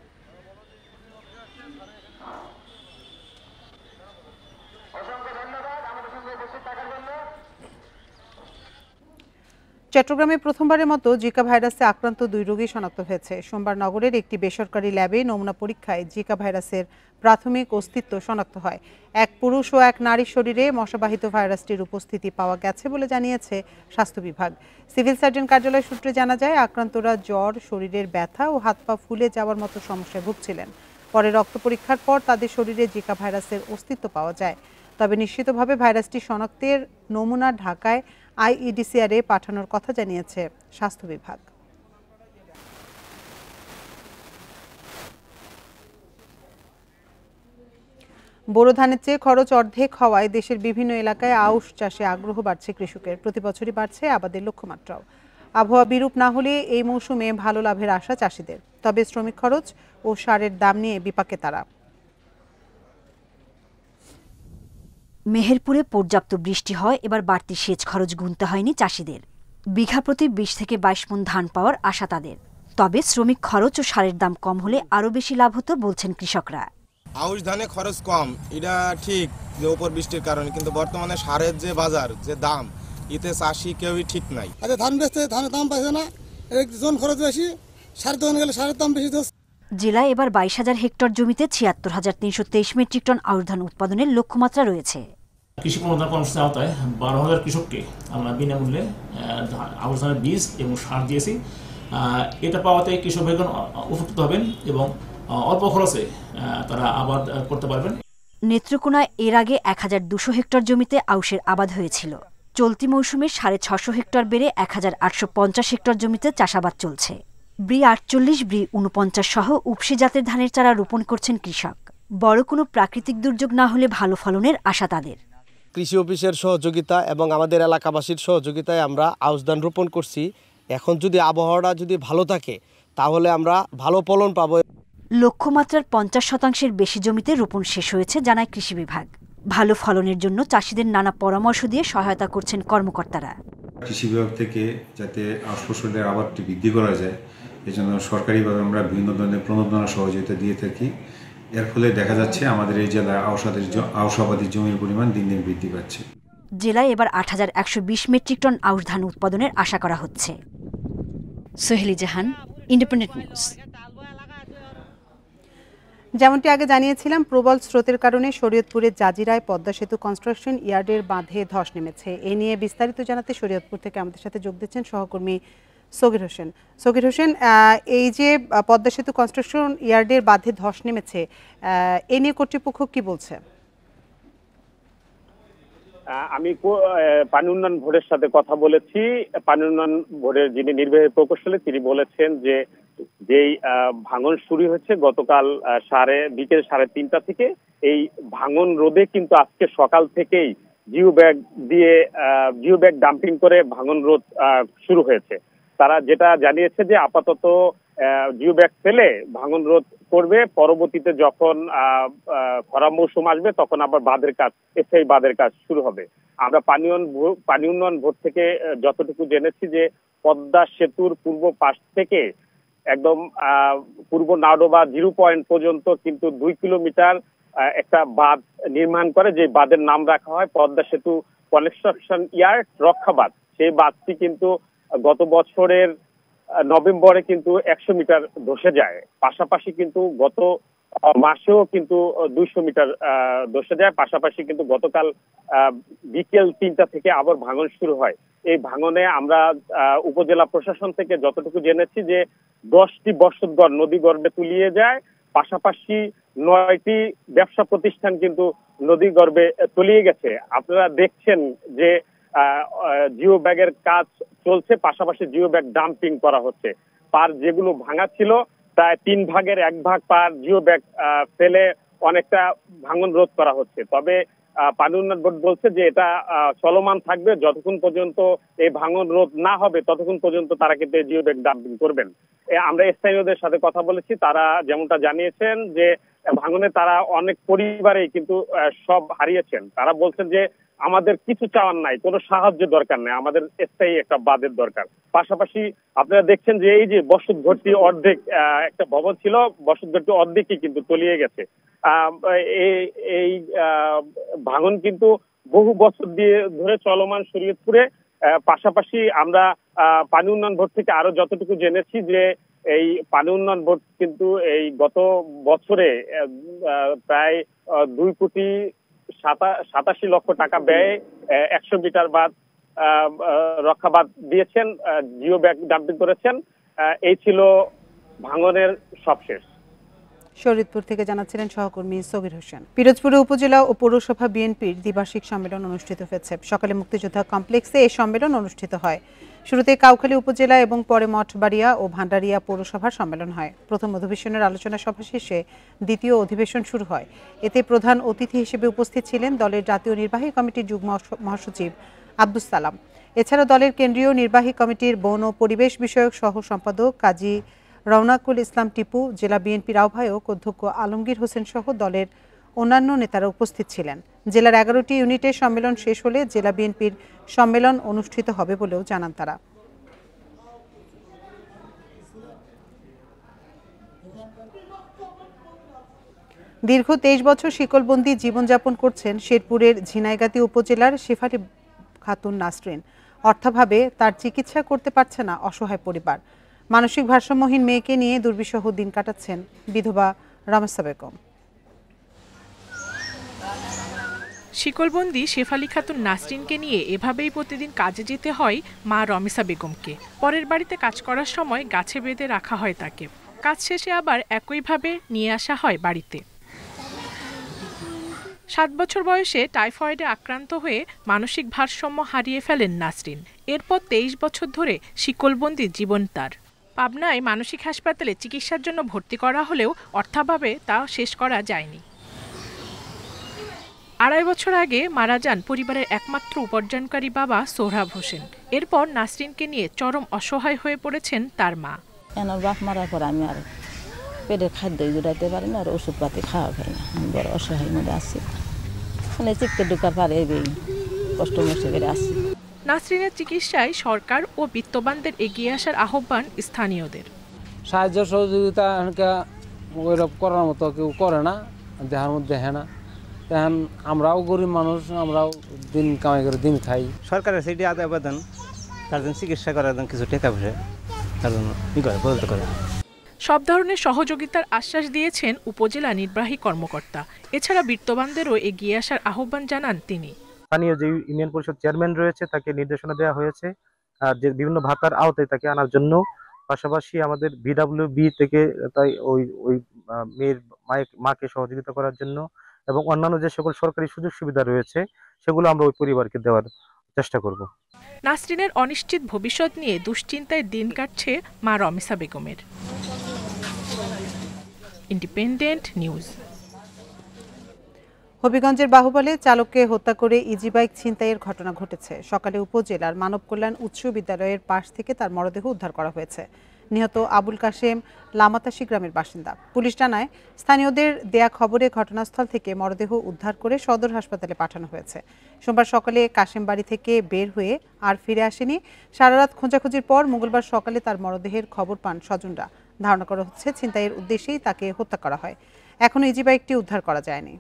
চট্টগ্রামে প্রথমবারের মতো জিকা ভাইরাসে আক্রান্ত 2 রোগী শনাক্ত হয়েছে। সোমবার নগরের একটি বেসরকারি ল্যাবে নমুনা পরীক্ষায় জিকা ভাইরাসের প্রাথমিক অস্তিত্ব শনাক্ত হয়। এক পুরুষ ও এক নারীর শরীরে মশাবাহিত ভাইরাসটির উপস্থিতি পাওয়া গেছে বলে জানিয়েছে স্বাস্থ্য বিভাগ। সিভিল সার্জন কার্যালয় সূত্রে জানা যায়, আক্রান্তরা জ্বর, শরীরের ব্যথা ও হাত পা ফুলে যাওয়ার মতো সমস্যায় ভুগছিলেন। পরে রক্ত পরীক্ষার পর তাদের শরীরে জিকা ভাইরাসের অস্তিত্ব পাওয়া যায়। তবে নিশ্চিতভাবে ভাইরাসটি শনাক্তের নমুনা ঢাকায় আইইডিসিআরে পাঠানোর কথা জানিয়েছে স্বাস্থ্য বিভাগ। বোরো ধানের চেয়ে খরচ অর্ধেক হওয়ায় দেশের বিভিন্ন এলাকায় আউশ চাষে আগ্রহ বাড়ছে কৃষকের। প্রতি বছরই বাড়ছে আবাদের লক্ষ্যমাত্রাও। আবহাওয়া বিরূপ না হলে এই মৌসুমে ভালো লাভের আশা চাষিদের। তবে শ্রমিক খরচ ও সারের দাম নিয়ে বিপাকে তারা। মেহেরপুরে পর্যাপ্ত বৃষ্টি হয়, এবার বাড়তি সেচ খরচ গুনতে হয়নি চাষিদের। বিঘা প্রতি 20 থেকে 22 মণ ধান পাওয়ার আশা তাদের। তবে শ্রমিক খরচ ও সারের দাম কম হলে আরও বেশি লাভ হতো বলছেন কৃষকরা। আউশ ধানে খরচ কম, এটা ঠিক যে উপর বৃষ্টির কারণে, কিন্তু বর্তমানে সারের যে বাজার, যে দাম, এতে চাষি কেউই ঠিক নাই। আচ্ছা, ধান বেচতে ধানের দাম পাইছে না, জন খরচ বেশি, সার দোকানে গেলে সারের দাম বেশি। জেলায় এবার 22,000 হেক্টর জমিতে 76,323 মেট্রিক টন আউশ ধান উৎপাদনের লক্ষ্যমাত্রা রয়েছে। কৃষি প্রণোদনা কর্মসূচি আওতায় 12,000 কৃষককে আমরা বিনামূল্যে আউশ ধানের বীজ এবং সার দিয়েছি। এটা পাওয়াতে কৃষক ভাইগণ উপকৃত হবেন এবং অল্প খরচে তারা আবাদ করতে পারবেন। নেত্রকোনায় এর আগে 1,200 হেক্টর জমিতে আউশের আবাদ হয়েছিল। চলতি মৌসুমে 650 হেক্টর বেড়ে 1,850 হেক্টর জমিতে চাষাবাদ চলছে। ব্রি 48, ব্রি 49 সহ উপসি জাতের ধানের চারা রোপণ করছেন কৃষক। বড় কোনো প্রাকৃতিক দুর্যোগ না হলে ভালো ফলনের আশা তাদের। কৃষি অফিসের সহযোগিতা এবং আমাদের এলাকাবাসীর সহযোগিতায় আমরা আউশ ধান রোপণ করছি। এখন যদি আবহাওয়াটা যদি ভালো থাকে তাহলে আমরা ভালো ফলন পাবো। লক্ষ্যমাত্রার 50% বেশি জমিতে রোপণ শেষ হয়েছে জানায় কৃষি বিভাগ। ভালো ফলনের জন্য চাষিদের নানা পরামর্শ দিয়ে সহায়তা করছেন কর্মকর্তারা। কৃষি বিভাগ থেকে যাতে আউশ ফসলের আবাদটি বৃদ্ধি করা যায়, এজন্য সরকারিভাবে আমরা বিভিন্ন ধরনের প্রণোদনা সহযোগিতা দিয়ে থাকি। এর ফলে দেখা যাচ্ছে আমাদের এই জেলায় আউশাবাদী জমির পরিমাণ দিন দিন বৃদ্ধি পাচ্ছে। জেলায় এবার 8,120 মেট্রিক টন আউশ ধান উৎপাদনের আশা করা হচ্ছে। সোহেলি জাহান, ইন্ডিপেন্ডেন্ট নিউজ। যেমনটি আগে জানিয়েছিলাম, প্রবল স্রোতের কারণে শরীয়তপুরের জাজিরায় পদ্মা সেতু কনস্ট্রাকশন ইয়ার্ডের বাঁধে ধস নেমেছে। এ নিয়ে বিস্তারিত জানাতে শরীয়তপুর থেকে আমাদের সাথে যোগ দিচ্ছেন সহকর্মী সগির হোসেন। সগির হোসেন, এই যে পদ্মা সেতু কনস্ট্রাকশন ইয়ার্ডের বাঁধে ধস নেমেছে, এ নিয়ে কর্তৃপক্ষ কি বলছে? আমি পানি উন্নয়ন বোর্ডের সাথে কথা বলেছি। পানি উন্নয়ন বোর্ডের যিনি নির্বাহী প্রকৌশলী, তিনি বলেছেন যে যেই ভাঙন শুরু হয়েছে গতকাল বিকেল 3:30 থেকে, এই ভাঙন রোধে কিন্তু আজকে সকাল থেকেই জিও ব্যাগ ডাম্পিং করে ভাঙন রোধ শুরু হয়েছে। তারা যেটা জানিয়েছে যে আপাতত জিও ব্যাগ ফেলে ভাঙন রোধ করবে, পরবর্তীতে যখন খরা মৌসুম আসবে তখন আবার সেই বাঁধের কাজ শুরু হবে। আমরা পানি উন্নয়ন বোর্ড থেকে যতটুকু জেনেছি যে পদ্মা সেতুর পূর্ব পাশ থেকে একদম পূর্ব নাওডোবা 0 পয়েন্ট পর্যন্ত কিন্তু 2 কিলোমিটার একটা বাঁধ নির্মাণ করে, যে বাঁধের নাম রাখা হয় পদ্মা সেতু কনস্ট্রাকশন ইয়ার্ড রক্ষা বাঁধ। সেই বাঁধটি কিন্তু গত বছরের নভেম্বরে কিন্তু 100 মিটার ধসে যায়। পাশাপাশি কিন্তু গত মাসেও কিন্তু 200 মিটার ধসে যায়। পাশাপাশি কিন্তু গতকাল বিকেল 3টা থেকে আবার ভাঙন শুরু হয়। এই ভাঙনে আমরা উপজেলা প্রশাসন থেকে যতটুকু জেনেছি যে 10টি বসতঘর নদী গর্ভে তলিয়ে যায়, পাশাপাশি 9টি ব্যবসা প্রতিষ্ঠান কিন্তু নদী গর্ভে তলিয়ে গেছে। আপনারা দেখছেন যে জিও ব্যাগের কাজ চলছে, পাশাপাশি জিও ব্যাগ ডাম্পিং করা হচ্ছে। পার যেগুলো ভাঙা ছিল প্রায় 3 ভাগের 1 ভাগ পার জিও ব্যাগ ফেলে অনেকটা ভাঙন রোধ করা হচ্ছে। তবে পানি উন্নয়ন বোর্ড বলছে যে এটা চলমান থাকবে, যতক্ষণ পর্যন্ত এই ভাঙন রোধ না হবে ততক্ষণ পর্যন্ত তারা কিন্তু জিও ব্যাগ ডাম্পিং করবেন। আমরা স্থানীয়দের সাথে কথা বলেছি, তারা যেমনটা জানিয়েছেন যে ভাঙনে তারা অনেক পরিবারেই কিন্তু সব হারিয়েছেন। তারা বলছেন যে আমাদের কিছু চাওয়ার নাই, কোনো সাহায্য দরকার নেই, আমাদের স্থায়ী একটা বাঁধের দরকার। পাশাপাশি আপনারা দেখছেন যে এই যে বসতঘরটি অর্ধেক একটা ভবন ছিল, বসতঘরটি অর্ধেকই কিন্তু তলিয়ে গেছে। এই ভাঙন কিন্তু বহু বছর দিয়ে ধরে চলমান শরীয়তপুরে। পাশাপাশি আমরা পানি উন্নয়ন বোর্ড থেকে আরো যতটুকু জেনেছি যে এই পানি উন্নয়ন বোর্ড কিন্তু এই গত বছরে প্রায় 2,87 লক্ষ টাকা ব্যয়ে 100 মিটার বাঁধ রক্ষা বাঁধ দিয়েছেন, জিও ব্যাগ ডাম্পিং করেছেন। এই ছিল ভাঙনের সবশেষ। শরীয়তপুর থেকে জানাচ্ছিলেন সহকর্মী সগির হোসেন। পিরোজপুরে উপজেলা ও পৌরসভা বিএনপির দ্বিবার্ষিক সম্মেলন অনুষ্ঠিত হয়েছে। সকালে মুক্তিযোদ্ধা কমপ্লেক্সে এই সম্মেলন অনুষ্ঠিত হয়। শুরুতে কাউখালী উপজেলা এবং পরে মঠবাড়িয়া ও ভান্ডারিয়া পৌরসভার সম্মেলন হয়। প্রথম অধিবেশনের আলোচনা সভা শেষে দ্বিতীয় অধিবেশন শুরু হয়। এতে প্রধান অতিথি হিসেবে উপস্থিত ছিলেন দলের জাতীয় নির্বাহী কমিটির যুগ্ম মহাসচিব আব্দুস সালাম। এছাড়া দলের কেন্দ্রীয় নির্বাহী কমিটির বন ও পরিবেশ বিষয়ক সহ সম্পাদক কাজী রওনাকুল ইসলাম টিপু, জেলা বিএনপির আহ্বায়ক অধ্যক্ষ আলমগীর হোসেন সহ দলের অন্যান্য নেতারা উপস্থিত ছিলেন। জেলার 11টি ইউনিটের সম্মেলন শেষ হলে জেলা বিএনপির সম্মেলন অনুষ্ঠিত হবে বলেও জানান তারা। দীর্ঘ 23 বছর শিকলবন্দি জীবনযাপন করছেন শেরপুরের ঝিনাইগাতি উপজেলার শেফালি খাতুন নাসরিন। অর্থাভাবে তার চিকিৎসা করতে পারছে না অসহায় পরিবার। মানসিক ভারসাম্যহীন মেয়েকে নিয়ে দুর্বিষহ দিন কাটাচ্ছেন বিধবা রামেসা বেগম। শিকলবন্দি শেফালি খাতুন নাসরিনকে নিয়ে এভাবেই প্রতিদিন কাজে যেতে হয় মা রমেসা বেগমকে। পরের বাড়িতে কাজ করার সময় গাছে বেঁধে রাখা হয় তাকে। কাজ শেষে আবার একইভাবে নিয়ে আসা হয় বাড়িতে। 7 বছর বয়সে টাইফয়েডে আক্রান্ত হয়ে মানসিক ভারসাম্য হারিয়ে ফেলেন নাসরিন। এরপর 23 বছর ধরে শিকলবন্দি জীবন তার। পাবনায় মানসিক হাসপাতালে চিকিৎসার জন্য ভর্তি করা হলেও অর্থাভাবে তা শেষ করা যায়নি। 2.5 বছর আগে মারা যান পরিবারের একমাত্র উপার্জনকারী বাবা সোহরাব হোসেন। এরপর নাসরিনকে নিয়ে চরম অসহায় হয়ে পড়েছেন তার মা। আমার বাপ মারার পর আমি আর পেটের খাদ্য জোড়াইতে পারি না, আর ওষুধপাতি খাওয়া পাই না। আমি বড় অসহায় মধ্যে আছি, মানে চিকতে ঢুকার পারে এই কষ্ট মষ্ট করে আসছি। নাসরিনের চিকিৎসায় সরকার ও বিত্তবানদের এগিয়ে আসার আহ্বান স্থানীয়দের। সাহায্য সহযোগিতা ওইরকম করার মতো কেউ করে না, দেহার মধ্যে দেখে না। এখন আমরাও গরিব মানুষ, আমরাও দিন কামাই করে দিন খাই। সরকারের সেটি আবেদন তার জন্য চিকিৎসা করার জন্য কিছু টাকা পয়সা তার জন্য বলতে করে। সব ধরনের সহযোগিতার আশ্বাস দিয়েছেন উপজেলা নির্বাহী কর্মকর্তা। এছাড়া বিত্তবানদেরও এগিয়ে আসার আহ্বান জানান তিনি। স্থানীয় যে ইউনিয়ন পরিষদ চেয়ারম্যান রয়েছে তাকে নির্দেশনা দেওয়া হয়েছে যে বিভিন্ন ভাতার আওতায় তাকে আনার জন্য। পাশাপাশি আমাদের বিডব্লিউবি থেকে তাই ওই মেয়ের মাকে সহযোগিতা করার জন্য এবং অন্যান্য যে সকল সরকারি সুযোগ সুবিধা রয়েছে সেগুলো আমরা ওই পরিবারকে দেওয়ার চেষ্টা করব। নাসরিনের অনিশ্চিত ভবিষ্যৎ নিয়ে দুশ্চিন্তায় দিন কাটছে মা রমেসা বেগমের। Independent news. হবিগঞ্জের বাহুবলে চালককে হত্যা করে ইজি বাইক ছিনতাইয়ের ঘটনা ঘটেছে। সকালে উপজেলার মানব কল্যাণ উচ্চ বিদ্যালয়ের পাশ থেকে তার মরদেহ উদ্ধার করা হয়েছে। নিহত আবুল কাশেম লামাতাসি গ্রামের বাসিন্দা। পুলিশ জানায়, স্থানীয়দের দেয়া খবরে ঘটনাস্থল থেকে মরদেহ উদ্ধার করে সদর হাসপাতালে পাঠানো হয়েছে। সোমবার সকালে কাশেম বাড়ি থেকে বের হয়ে আর ফিরে আসেনি। সারা রাত খোঁজাখুঁজির পর মঙ্গলবার সকালে তার মরদেহের খবর পান স্বজনরা। ধারণা করা হচ্ছে ছিনতাইয়ের উদ্দেশ্যেই তাকে হত্যা করা হয়। এখনও ইজি বাইকটি উদ্ধার করা যায়নি।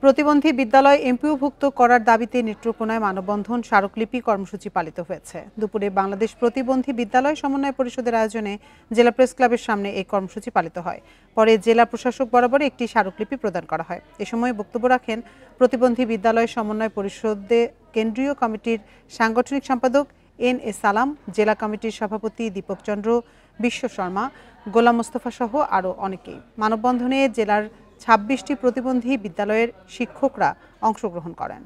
প্রতিবন্ধী বিদ্যালয় এমপিওভুক্ত করার দাবিতে নেত্রকোনায় মানববন্ধন স্মারকলিপি কর্মসূচি পালিত হয়েছে। দুপুরে বাংলাদেশ প্রতিবন্ধী বিদ্যালয় সমন্বয় পরিষদের আয়োজনে জেলা প্রেস ক্লাবের সামনে এই কর্মসূচি পালিত হয়। পরে জেলা প্রশাসক বরাবর একটি স্মারকলিপি প্রদান করা হয়। এ সময় বক্তব্য রাখেন প্রতিবন্ধী বিদ্যালয় সমন্বয় পরিষদের কেন্দ্রীয় কমিটির সাংগঠনিক সম্পাদক এন.এ. সালাম, জেলা কমিটির সভাপতি দীপক চন্দ্র, বিশ্ব শর্মা, গোলাম মোস্তফা সহ আরও অনেকেই। মানববন্ধনে জেলার ২৬টি প্রতিবন্ধী বিদ্যালয়ের শিক্ষকরা অংশগ্রহণ করেন।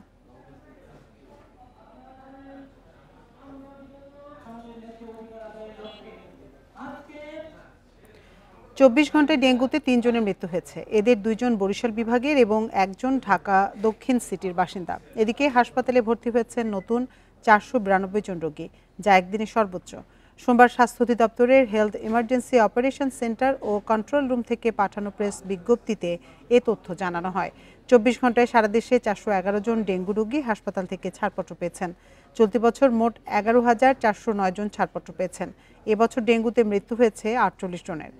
২৪ ঘন্টায় ডেঙ্গুতে ৩ জনের মৃত্যু হয়েছে। এদের ২ জন বরিশাল বিভাগের এবং ১ জন ঢাকা দক্ষিণ সিটির বাসিন্দা। এদিকে হাসপাতালে ভর্তি হয়েছেন নতুন ৪৯২ জন রোগী, যা একদিনে সর্বোচ্চ। সোমবার স্বাস্থ্য অধিদপ্তরের হেলথ ইমার্জেন্সি অপারেশন সেন্টার ও কন্ট্রোল রুম থেকে পাঠানো প্রেস বিজ্ঞপ্তিতে এ তথ্য জানানো হয়। ২৪ ঘন্টায় সারা দেশে ৪১১ জন ডেঙ্গু রোগী হাসপাতাল থেকে ছাড়পত্র পেয়েছেন। চলতি বছর মোট ১১,৪০৯ জন ছাড়পত্র পেয়েছেন। এবছর ডেঙ্গুতে মৃত্যু হয়েছে ৪৮ জনের।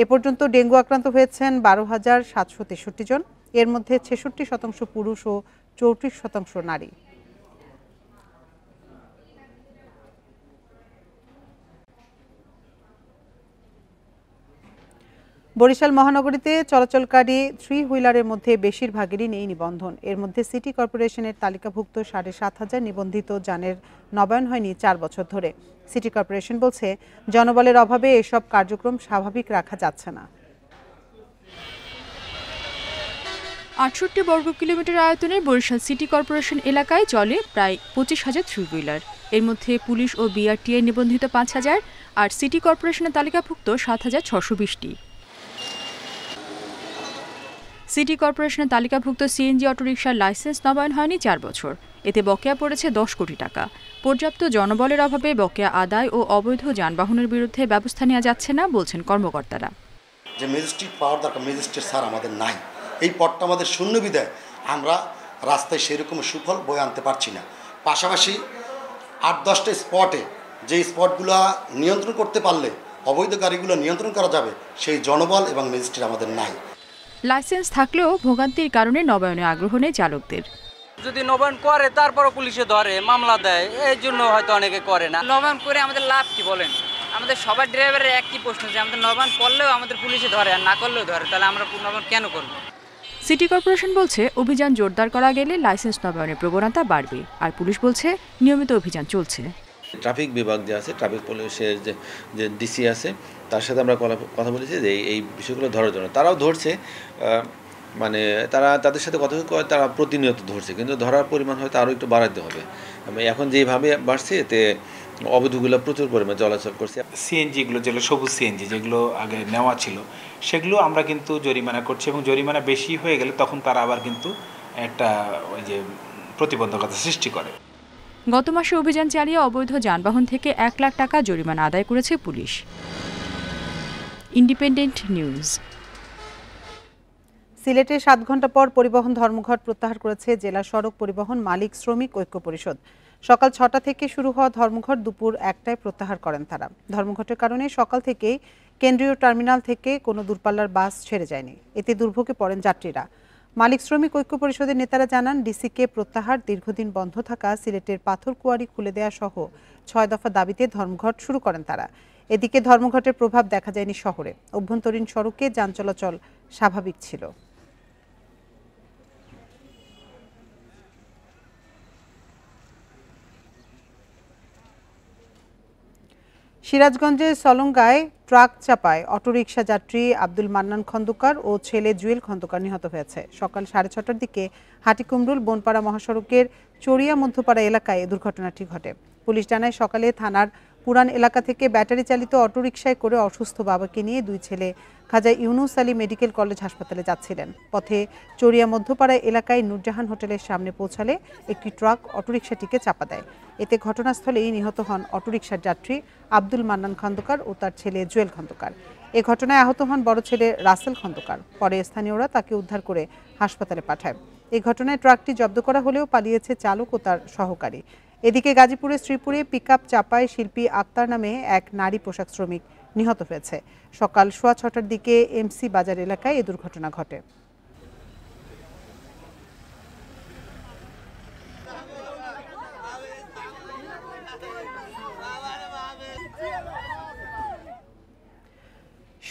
এ পর্যন্ত ডেঙ্গু আক্রান্ত হয়েছেন ১২,৭৬৩ জন। এর মধ্যে ৬৬% পুরুষ ও ৩৪% নারী। বরিশাল মহানগরীতে চলাচলকারী 3 হুইলারের মধ্যে বেশিরভাগেরই নেই নিবন্ধন। এর মধ্যে সিটি কর্পোরেশনের তালিকাভুক্ত ৭,৫০০ নিবন্ধিত যানের নবায়ন হয়নি 4 বছর ধরে। সিটি কর্পোরেশন বলছে, জনবলের অভাবে এসব কার্যক্রম স্বাভাবিক রাখা যাচ্ছে না। ৬৮ বর্গ কিলোমিটার আয়তনের বরিশাল সিটি কর্পোরেশন এলাকায় চলে প্রায় ২৫,০০০ থ্রি হুইলার। এর মধ্যে পুলিশ ও বিআরটিআই নিবন্ধিত ৫,০০০ আর সিটি কর্পোরেশনের তালিকাভুক্ত ৭,৬২০টি। সিটি কর্পোরেশনের তালিকাভুক্ত সিএনজি অটোরিকশার লাইসেন্স নবায়ন হয়নি 4 বছর। এতে বকেয়া পড়েছে 10 কোটি টাকা। পর্যাপ্ত জনবলের অভাবে বকেয়া আদায় ও অবৈধ যানবাহনের বিরুদ্ধে ব্যবস্থা নেওয়া যাচ্ছে না বলছেন কর্মকর্তারা। যে ম্যাজিস্ট্রেট পাওয়ার দরকার, ম্যাজিস্ট্রেট স্যার আমাদের নাই। এই পদটা আমাদের শূন্য বিধায় আমরা রাস্তায় সেরকম সুফল বয়ে আনতে পারছি না। পাশাপাশি 8-10টা স্পটে যে স্পটগুলো নিয়ন্ত্রণ করতে পারলে অবৈধ গাড়িগুলো নিয়ন্ত্রণ করা যাবে, সেই জনবল এবং ম্যাজিস্ট্রেট আমাদের নাই। লাইসেন্স থাকলেও ভোগান্তির কারণে নবায়নে আগ্রহ নেই চালকদের। যদি নবায়ন করে তারপরও পুলিশে ধরে, মামলা দেয়, এই জন্য হয়তো অনেকে করে না। নবায়ন করে আমাদের লাভ কি বলেন? আমাদের সবার ড্রাইভারের একই প্রশ্ন যে আমাদের নবায়ন করলেও আমাদের পুলিশে ধরে আর না করলেও ধরে, তাহলে আমরা নবায়ন কেন করব? সিটি কর্পোরেশন বলছে, অভিযান জোরদার করা গেলে লাইসেন্স নবায়নের প্রবণতা বাড়বে। আর পুলিশ বলছে, নিয়মিত অভিযান চলছে। ট্রাফিক বিভাগ যে আছে, ট্রাফিক পুলিশের যে ডিসি আছে, তার সাথে আমরা কথা বলেছি যে এই বিষয়গুলো ধরার জন্য। তারাও ধরছে, মানে তারা তাদের সাথে কথা কয়, তারা প্রতিনিয়ত ধরছে, কিন্তু ধরার পরিমাণ হয়তো আরও একটু বাড়াতে হবে। এখন যেভাবে বাড়ছে এতে অবৈধগুলো প্রচুর পরিমাণে চলাচল করছে। সিএনজিগুলো যেগুলো সবুজ সিএনজি যেগুলো আগে নেওয়া ছিল, সেগুলো আমরা কিন্তু জরিমানা করছি, এবং জরিমানা বেশি হয়ে গেলে তখন তারা আবার কিন্তু একটা ওই যে প্রতিবন্ধকতা সৃষ্টি করে। গত মাসে অভিযান চালিয়ে অবৈধ যানবাহন থেকে ১ লাখ টাকা জরিমানা আদায় করেছে পুলিশ। Independent news. সিলেটে 7 ঘণ্টা পর পরিবহন ধর্মঘট প্রত্যাহার করেছে জেলা সড়ক পরিবহন মালিক শ্রমিক ঐক্য পরিষদ। সকাল 6টা থেকে শুরু হওয়া ধর্মঘট দুপুর 1টায় প্রত্যাহার করেন তারা। ধর্মঘটের কারণে সকাল থেকেই কেন্দ্রীয় টার্মিনাল থেকে কোনো দূরপাল্লার বাস ছেড়ে যায়নি। এতে দুর্ভোগে পড়েন যাত্রীরা। মালিক শ্রমিক ঐক্য পরিষদের নেতারা জানান, ডিসিকে প্রত্যাহার, দীর্ঘদিন বন্ধ থাকা সিলেটের পাথর কুয়ারি খুলে দেওয়া সহ 6 দফা দাবিতে ধর্মঘট শুরু করেন তারা। এদিকে ধর্মঘটের প্রভাব দেখা যায়নি শহরে। অভ্যন্তরীণ সড়কে যান চলাচল স্বাভাবিক ছিল। সিরাজগঞ্জের সলঙ্গায় ট্রাক চাপায় অটোরিকশা যাত্রী আব্দুল মান্নান খন্দকার ও ছেলে জুয়েল খন্দকার নিহত হয়েছে। সকাল 6:30টার দিকে হাটিকুমরুল বনপাড়া মহাসড়কের চড়িয়া মধ্যপাড়া এলাকায় এ দুর্ঘটনাটি ঘটে। পুলিশ জানায়, সকালে থানার পুরান এলাকা থেকে ব্যাটারি চালিত অটোরিকশায় করে অসুস্থ বাবাকে নিয়ে 2 ছেলে খাজা ইউনুস আলী মেডিকেল কলেজ হাসপাতালে যাচ্ছিলেন। পথে চড়িয়া মধ্যপাড়া এলাকায় নূরজাহান হোটেলের সামনে পৌঁছালে একটি ট্রাক অটোরিকশাটিকে চাপা দেয়। এতে ঘটনাস্থলেই নিহত হন অটোরিকশার যাত্রী আব্দুল মান্নান খন্দকার ও তার ছেলে জুয়েল খন্দকার। এ ঘটনায় আহত হন বড় ছেলে রাসেল খন্দকার। পরে স্থানীয়রা তাকে উদ্ধার করে হাসপাতালে পাঠায়। এই ঘটনায় ট্রাকটি জব্দ করা হলেও পালিয়েছে চালক ও তার সহকারী। এদিকে গাজীপুরের শ্রীপুরে পিকআপ চাপায় শিল্পী আক্তার নামে এক নারী পোশাক শ্রমিক নিহত হয়েছে। সকাল 6:15টার দিকে এমসি বাজার এলাকায় এ দুর্ঘটনা ঘটে।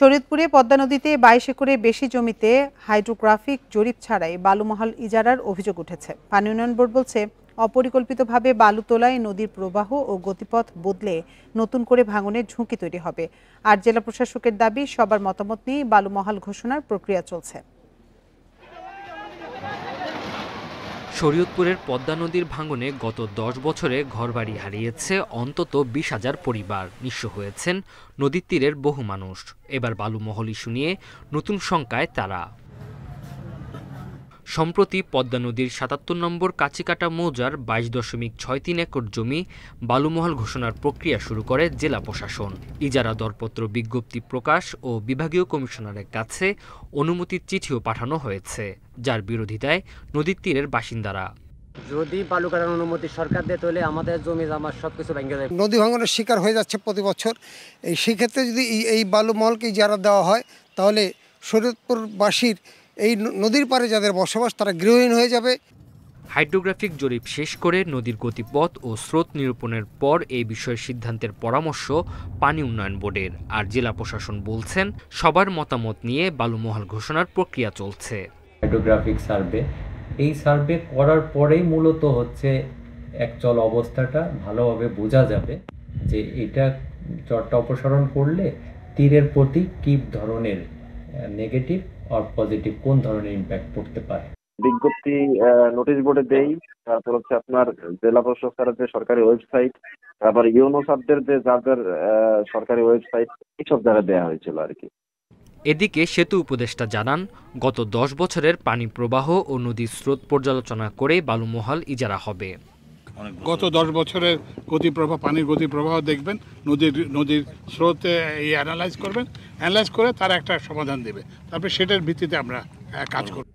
শরীয়তপুরে পদ্মা নদীতে 22 একরের বেশি জমিতে হাইড্রোগ্রাফিক জরিপ ছাড়াই বালুমহাল ইজারার অভিযোগ উঠেছে। পানি উন্নয়ন বোর্ড বলছে, অপরিকল্পিতভাবে বালু তোলায় নদীর প্রবাহ ও গতিপথ বদলে নতুন করে ভাঙনের ঝুঁকি তৈরি হবে। আর জেলা প্রশাসকের দাবি, সবার মতামত নিয়ে বালুমহাল ঘোষণার প্রক্রিয়া চলছে। শরীয়তপুরের পদ্মা নদীর ভাঙনে গত 10 বছরে ঘরবাড়ি হারিয়েছে অন্তত 20,000 পরিবার, নিঃস্ব হয়েছেন নদীর তীরের বহু মানুষ। এবার বালুমহল ইস্যু নিয়ে নতুন শঙ্কায় তারা। সম্প্রতি পদ্মা নদীর 77 নম্বর কাছিকাটা মৌজার 22.63 একর জমি বালুমহল ঘোষণার প্রক্রিয়া শুরু করে জেলা প্রশাসন। ইজারা দরপত্র বিজ্ঞপ্তি প্রকাশ ও বিভাগীয় কমিশনারের কাছে অনুমতির চিঠিও পাঠানো হয়েছে, যার বিরোধিতায় নদীর তীরের বাসিন্দারা। যদি বালু কাটার অনুমতি সরকার দেয় তাহলে আমাদের জমি জামা সবকিছু ভেঙে যাবে। নদী ভাঙনের শিকার হয়ে যাচ্ছে প্রতি বছর। সেক্ষেত্রে যদি এই বালুমহলকে ইজারা দেওয়া হয় তাহলে শরীয়তপুরবাসীর এই নদীর পাড়ে যাদের বসবাস তারা গৃহহীন হয়ে যাবে। হাইড্রোগ্রাফিক জরিপ শেষ করে নদীর গতিপথ ও স্রোত নিরূপণের পর এই বিষয়ে সিদ্ধান্তের পরামর্শ পানি উন্নয়ন বোর্ডের। আর জেলা প্রশাসন বলছেন, সবার মতামত নিয়ে বালুমহল ঘোষণার প্রক্রিয়া চলছে। হাইড্রোগ্রাফিক সার্ভে, এই সার্ভে করার পরেই মূলত হচ্ছে অ্যাকচুয়াল অবস্থাটা ভালোভাবে বোঝা যাবে যে এটা চরটা অপসারণ করলে তীরের প্রতি কী ধরনের নেগেটিভ আর পজিটিভ কোন ধরনের ইম্প্যাক্ট পড়তে পারে। বিজ্ঞপ্তি নোটিশ বোর্ডে দেই, তারপর হচ্ছে আপনার জেলা প্রশাসকের যে সরকারি ওয়েবসাইট, তারপর ইউনোসাবদের যে যাদের সরকারি ওয়েবসাইট, এইসব জায়গায় দেওয়া হয়েছিল আর কি। এদিকে সেতু উপদেষ্টা জানান, গত 10 বছরের পানি প্রবাহ ও নদীর স্রোত পর্যালোচনা করে বালুমহল ইজারা হবে। গত 10 বছরের গতিপ্রবাহ, পানির গতিপ্রবাহ দেখবেন, নদীর স্রোতে অ্যানালাইজ করবেন, অ্যানালাইজ করে তার একটা সমাধান দেবে, তারপরে সেটার ভিত্তিতে আমরা কাজ করব।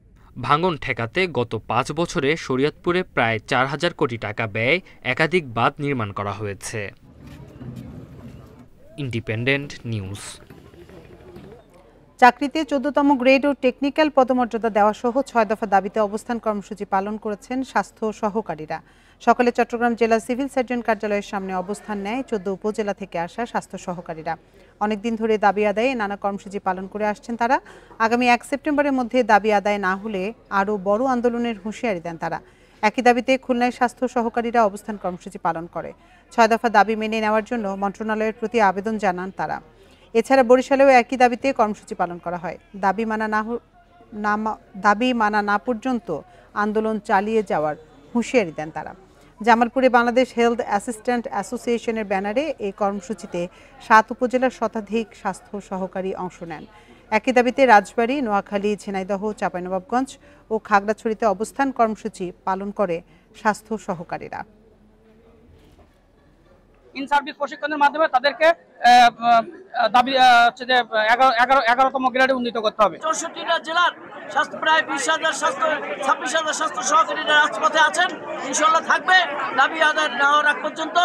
ভাঙন ঠেকাতে গত 5 বছরে শরীয়তপুরে প্রায় 4,000 কোটি টাকা ব্যয়ে একাধিক বাঁধ নির্মাণ করা হয়েছে। Independent news. চাকরিতে 14তম গ্রেড ও টেকনিক্যাল পদমর্যাদা দেওয়া সহ 6 দফা দাবিতে অবস্থান কর্মসূচি পালন করেছেন স্বাস্থ্য সহকারীরা। সকালে চট্টগ্রাম জেলা সিভিল সার্জন কার্যালয়ের সামনে অবস্থান নেয় 14 উপজেলা থেকে আসা স্বাস্থ্য সহকারীরা। অনেকদিন ধরে দাবি আদায়ে নানা কর্মসূচি পালন করে আসছেন তারা। আগামী 1 সেপ্টেম্বরের মধ্যে দাবি আদায় না হলে আরও বড় আন্দোলনের হুঁশিয়ারি দেন তারা। একই দাবিতে খুলনায় স্বাস্থ্য সহকারীরা অবস্থান কর্মসূচি পালন করে। 6 দফা দাবি মেনে নেওয়ার জন্য মন্ত্রণালয়ের প্রতি আবেদন জানান তারা। এছাড়া বরিশালেও একই দাবিতে কর্মসূচি পালন করা হয়। দাবি মানা না পর্যন্ত আন্দোলন চালিয়ে যাওয়ার হুঁশিয়ারি দেন তারা। জামালপুরে বাংলাদেশ হেলথ অ্যাসিস্ট্যান্ট অ্যাসোসিয়েশনের ব্যানারে এই কর্মসূচিতে 7 উপজেলার শতাধিক স্বাস্থ্য সহকারী অংশ নেন। একই দাবিতে রাজবাড়ী, নোয়াখালী, ঝিনাইদহ, চাঁপাইনবাবগঞ্জ ও খাগড়াছড়িতে অবস্থান কর্মসূচি পালন করে স্বাস্থ্য সহকারীরা। ইন সার্ভিস প্রশিক্ষণের মাধ্যমে তাদেরকে দাবি হচ্ছে যে 11তম গ্রেডে উন্নীত করতে হবে। 64টা জেলার স্বাস্থ্য প্রায় 26,000 স্বাস্থ্য সহকারীরা রাজপথে আছেন, ইনশাআল্লাহ থাকবে দাবি আদায় না হওয়ার আগ পর্যন্ত।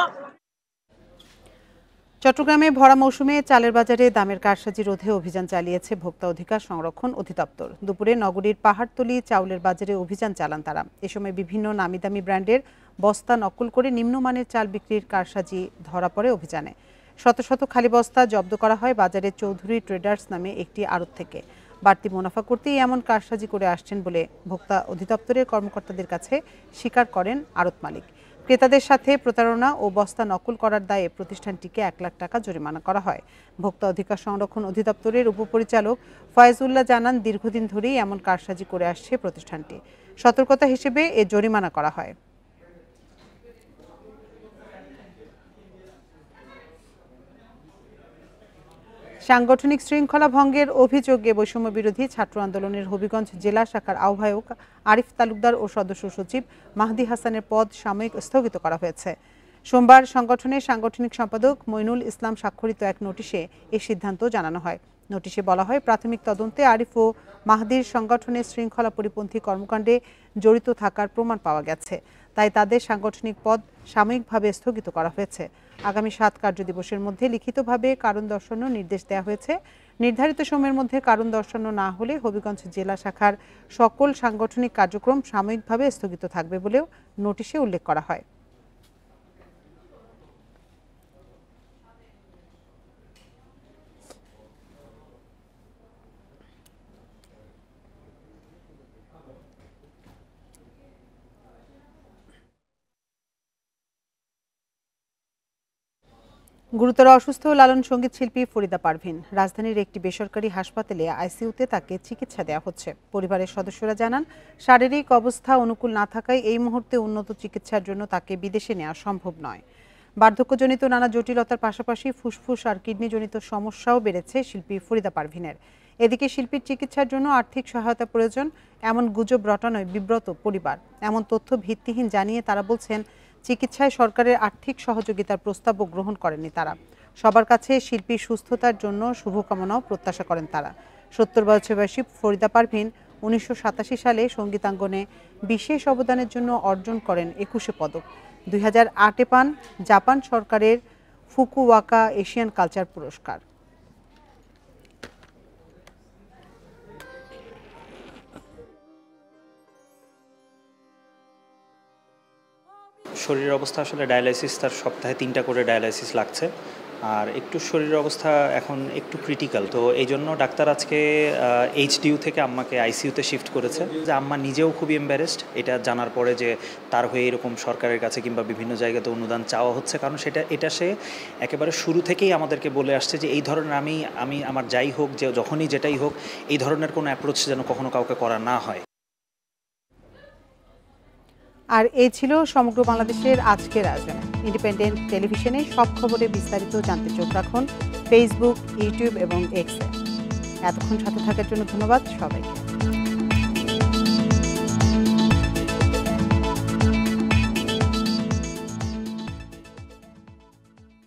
চট্টগ্রামে ভরা মৌসুমে চালের বাজারে দামের কারসাজি রোধে অভিযান চালিয়েছে ভোক্তা অধিকার সংরক্ষণ অধিদপ্তর। দুপুরে নগরীর পাহাড়তলী চাউলের বাজারে অভিযান চালান তারা। এ সময় বিভিন্ন নামিদামি ব্র্যান্ডের বস্তা নকল করে নিম্নমানের চাল বিক্রির কারসাজি ধরা পড়ে অভিযানে। শত শত খালি বস্তা জব্দ করা হয় বাজারে চৌধুরী ট্রেডার্স নামে একটি আড়ত থেকে। বাড়তি মুনাফা করতেই এমন কারসাজি করে আসছেন বলে ভোক্তা অধিদপ্তরের কর্মকর্তাদের কাছে স্বীকার করেন আড়ত মালিক। ক্রেতাদের সাথে প্রতারণা ও বস্তা নকল করার দায়ে প্রতিষ্ঠানটিকে 1 লাখ টাকা জরিমানা করা হয়। ভোক্তা অধিকার সংরক্ষণ অধিদপ্তরের উপপরিচালক ফয়েজুল্লাহ জানান, দীর্ঘদিন ধরেই এমন কারসাজি করে আসছে প্রতিষ্ঠানটি। সতর্কতা হিসেবে এ জরিমানা করা হয়। সাংগঠনিক শৃঙ্খলা ভঙ্গের অভিযোগে বৈষম্য বিরোধী ছাত্র আন্দোলনের হবিগঞ্জ জেলা শাখার আহ্বায়ক আরিফ তালুকদার ও সদস্য সচিব মাহদি হাসানের পদ সাময়িক স্থগিত করা হয়েছে। সোমবার সংগঠনের সাংগঠনিক সম্পাদক মইনুল ইসলাম স্বাক্ষরিত এক নোটিশে এই সিদ্ধান্ত জানানো হয়। নোটিশে বলা হয়, প্রাথমিক তদন্তে আরিফ ও মাহদির সংগঠনের শৃঙ্খলা পরিপন্থী কর্মকাণ্ডে জড়িত থাকার প্রমাণ পাওয়া গেছে, তাই তাদের সাংগঠনিক পদ সাময়িকভাবে স্থগিত করা হয়েছে। আগামী 7 কার্যদিবসের মধ্যে লিখিতভাবে কারণ দর্শানোর নির্দেশ দেওয়া হয়েছে। নির্ধারিত সময়ের মধ্যে কারণ দর্শানো না হলে হবিগঞ্জ জেলা শাখার সকল সাংগঠনিক কার্যক্রম সাময়িকভাবে স্থগিত থাকবে বলেও নোটিশে উল্লেখ করা হয়। গুরুতর অসুস্থ লালন সঙ্গীত শিল্পী ফরিদা পারভিন। রাজধানীর একটি বেসরকারি হাসপাতালে আইসিইউতে তাকে চিকিৎসা দেওয়া হচ্ছে। পরিবারের সদস্যরা জানান, শারীরিক অবস্থা অনুকূল না থাকায় এই মুহূর্তে উন্নত চিকিৎসার জন্য তাকে বিদেশে নেওয়া সম্ভব নয়। বার্ধক্যজনিত নানা জটিলতার পাশাপাশি ফুসফুস আর কিডনিজনিত সমস্যাও বেড়েছে শিল্পী ফরিদা পারভিনের। এদিকে শিল্পীর চিকিৎসার জন্য আর্থিক সহায়তা প্রয়োজন এমন গুজব রটানোয় বিব্রত পরিবার। এমন তথ্য ভিত্তিহীন জানিয়ে তারা বলছেন, চিকিৎসায় সরকারের আর্থিক সহযোগিতার প্রস্তাবও গ্রহণ করেনি তারা। সবার কাছে শিল্পীর সুস্থতার জন্য শুভকামনাও প্রত্যাশা করেন তারা। 70 বছর বয়সী ফরিদা পারভিন 1987 সালে সঙ্গীতাঙ্গনে বিশেষ অবদানের জন্য অর্জন করেন 21 পদক। 2008-এ পান জাপান সরকারের ফুকুওয়াকা এশিয়ান কালচার পুরস্কার। শরীরের অবস্থা আসলে ডায়ালাইসিস, তার সপ্তাহে 3টা করে ডায়ালাইসিস লাগছে, আর একটু শরীরের অবস্থা এখন একটু ক্রিটিক্যাল। তো এই জন্য ডাক্তার আজকে এইচডিইউ থেকে আম্মাকে আইসিইউতে শিফট করেছে। যে আম্মা নিজেও খুবই এম্বারেসড এটা জানার পরে যে তার হয়ে এরকম সরকারের কাছে কিংবা বিভিন্ন জায়গাতে অনুদান চাওয়া হচ্ছে, কারণ এটা সে একেবারে শুরু থেকেই আমাদেরকে বলে আসছে যে এই ধরনের আমি আমার যাই হোক, যে যখনই যেটাই হোক, এই ধরনের কোনো অ্যাপ্রোচ যেন কখনো কাউকে করা না হয়। আর এই ছিল সমগ্র বাংলাদেশের আজকের আয়োজন। ইন্ডিপেন্ডেন্ট টেলিভিশনে সব খবরে বিস্তারিত জানতে চোখ রাখুন ফেসবুক, ইউটিউব এবং এক্সে। এতক্ষণ সাথে থাকার জন্য ধন্যবাদ সবাইকে।